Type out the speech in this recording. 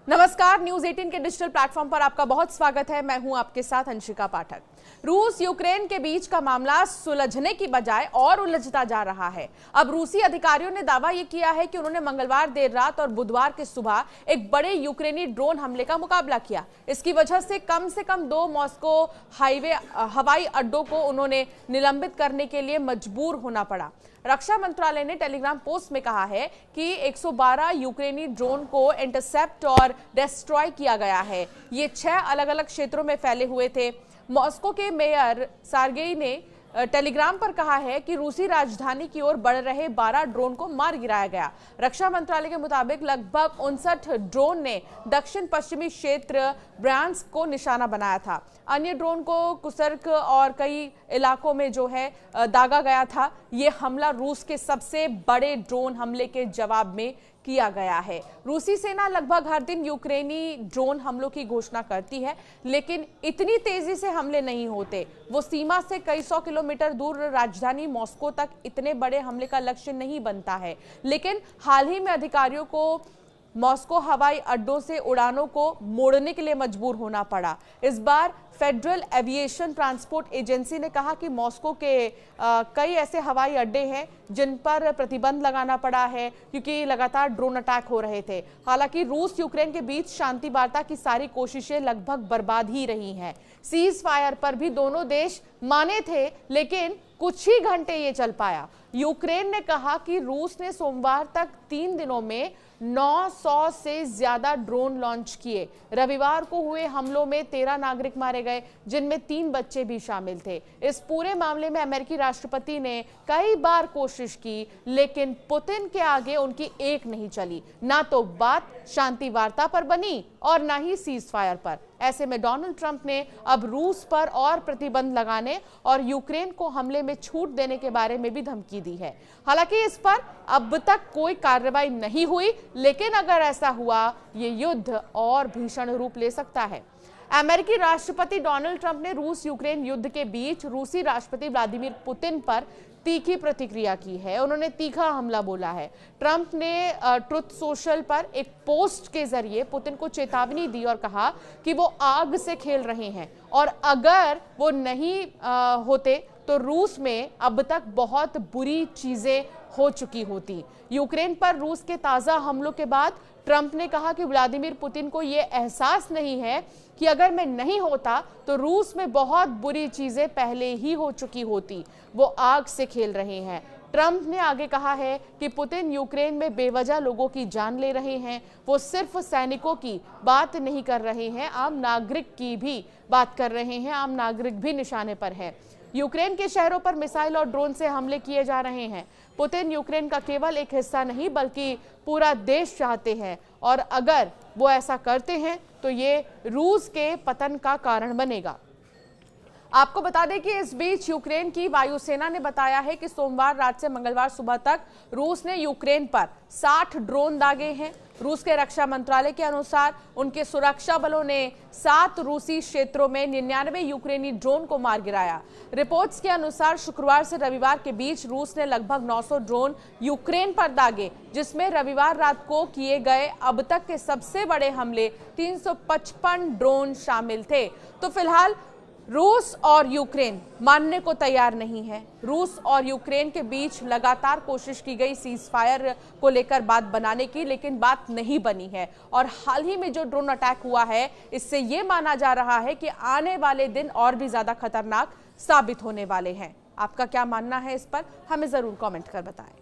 नमस्कार, न्यूज 18 के digital platform पर आपका बहुत स्वागत है। मैं हूं आपके साथ अंशिका पाठक। रूस यूक्रेन के बीच का मामला सुलझने की बजाय और उलझता जा रहा है। अब रूसी अधिकारियों ने दावा यह किया है कि उन्होंने मंगलवार देर रात और बुधवार की सुबह एक बड़े यूक्रेनी ड्रोन हमले का मुकाबला किया। इसकी वजह से कम 2 मॉस्को हवाई अड्डों को उन्होंने निलंबित करने के लिए मजबूर होना पड़ा। रक्षा मंत्रालय ने टेलीग्राम पोस्ट में कहा है कि 112 यूक्रेनी ड्रोन को इंटरसेप्ट और डिस्ट्रॉय किया गया है। ये 6 अलग-अलग क्षेत्रों में फैले हुए थे। मॉस्को के मेयर सार्गेई ने टेलीग्राम पर कहा है कि रूसी राजधानी की ओर बढ़ रहे 12 ड्रोन को मार गिराया गया। रक्षा मंत्रालय के मुताबिक लगभग 59 ड्रोन ने दक्षिण पश्चिमी क्षेत्र ब्रांस्क को निशाना बनाया था। अन्य ड्रोन को कुर्स्क और कई इलाकों में दागा गया था। ये हमला रूस के सबसे बड़े ड्रोन हमले के जवाब में किया गया है। रूसी सेना लगभग हर दिन यूक्रेनी ड्रोन हमलों की घोषणा करती है, लेकिन इतनी तेजी से हमले नहीं होते। वो सीमा से कई 100 किलोमीटर दूर राजधानी मॉस्को तक इतने बड़े हमले का लक्ष्य नहीं बनता है। लेकिन हाल ही में अधिकारियों को मॉस्को हवाई अड्डों से उड़ानों को मोड़ने के लिए मजबूर होना पड़ा। इस बार फेडरल एविएशन ट्रांसपोर्ट एजेंसी ने कहा कि मॉस्को के कई ऐसे हवाई अड्डे हैं जिन पर प्रतिबंध लगाना पड़ा है क्योंकि लगातार ड्रोन अटैक हो रहे थे। हालांकि रूस यूक्रेन के बीच शांति वार्ता की सारी कोशिशें लगभग बर्बाद ही रही हैं। सीज फायर पर भी दोनों देश माने थे, लेकिन कुछ ही घंटे ये चल पाया। यूक्रेन ने कहा कि रूस ने सोमवार तक 3 दिनों में 900 से ज्यादा ड्रोन लॉन्च किए। रविवार को हुए हमलों में 13 नागरिक मारे गए, जिनमें 3 बच्चे भी शामिल थे। इस पूरे मामले में अमेरिकी राष्ट्रपति ने कई बार कोशिश की, लेकिन पुतिन के आगे उनकी एक नहीं चली। ना तो बात शांति वार्ता पर बनी और ना ही सीज फायर पर। ऐसे में डोनाल्ड ट्रंप ने अब रूस पर और प्रतिबंध लगाने और यूक्रेन को हमले में छूट देने के बारे में भी धमकी दी है। हालांकि इस पर अब तक कोई कार्रवाई नहीं हुई, लेकिन अगर ऐसा हुआ, ये युद्ध और भीषण रूप ले सकता है। अमेरिकी राष्ट्रपति डोनाल्ड ट्रंप ने रूस यूक्रेन युद्ध के बीच रूसी राष्ट्रपति व्लादिमीर पुतिन पर तीखी प्रतिक्रिया की है। उन्होंने तीखा हमला बोला है। ट्रंप ने ट्रुथ सोशल पर एक पोस्ट के जरिए पुतिन को चेतावनी दी और कहा कि वो आग से खेल रहे हैं और अगर वो नहीं होते तो रूस में अब तक बहुत बुरी चीजें हो चुकी होती। यूक्रेन पर रूस के ताजा हमलों के बाद ट्रंप ने कहा कि व्लादिमीर पुतिन को यह एहसास नहीं है कि अगर मैं नहीं होता तो रूस में बहुत बुरी चीजें पहले ही हो चुकी होती। वो आग से खेल रहे हैं। ट्रंप ने आगे कहा है कि पुतिन यूक्रेन में बेवजह लोगों की जान ले रहे हैं। वो सिर्फ सैनिकों की बात नहीं कर रहे हैं, आम नागरिक की भी बात कर रहे हैं। आम नागरिक भी निशाने पर है। यूक्रेन के शहरों पर मिसाइल और ड्रोन से हमले किए जा रहे हैं। पुतिन यूक्रेन का केवल एक हिस्सा नहीं बल्कि पूरा देश चाहते हैं और अगर वो ऐसा करते हैं तो ये रूस के पतन का कारण बनेगा। आपको बता दें कि इस बीच यूक्रेन की वायुसेना ने बताया है कि सोमवार रात से मंगलवार सुबह तक रूस ने यूक्रेन पर 60 ड्रोन दागे हैं। रूस के रक्षा मंत्रालय के अनुसार उनके सुरक्षा बलों ने 7 रूसी क्षेत्रों में 99 यूक्रेनी ड्रोन को मार गिराया। रिपोर्ट्स के अनुसार शुक्रवार से रविवार के बीच रूस ने लगभग 900 ड्रोन यूक्रेन पर दागे, जिसमें रविवार रात को किए गए अब तक के सबसे बड़े हमले 355 ड्रोन शामिल थे। तो फिलहाल रूस और यूक्रेन मानने को तैयार नहीं है। रूस और यूक्रेन के बीच लगातार कोशिश की गई सीज फायर को लेकर बात बनाने की, लेकिन बात नहीं बनी है। और हाल ही में जो ड्रोन अटैक हुआ है, इससे ये माना जा रहा है कि आने वाले दिन और भी ज्यादा खतरनाक साबित होने वाले हैं। आपका क्या मानना है इस पर, हमें जरूर कमेंट कर बताएं।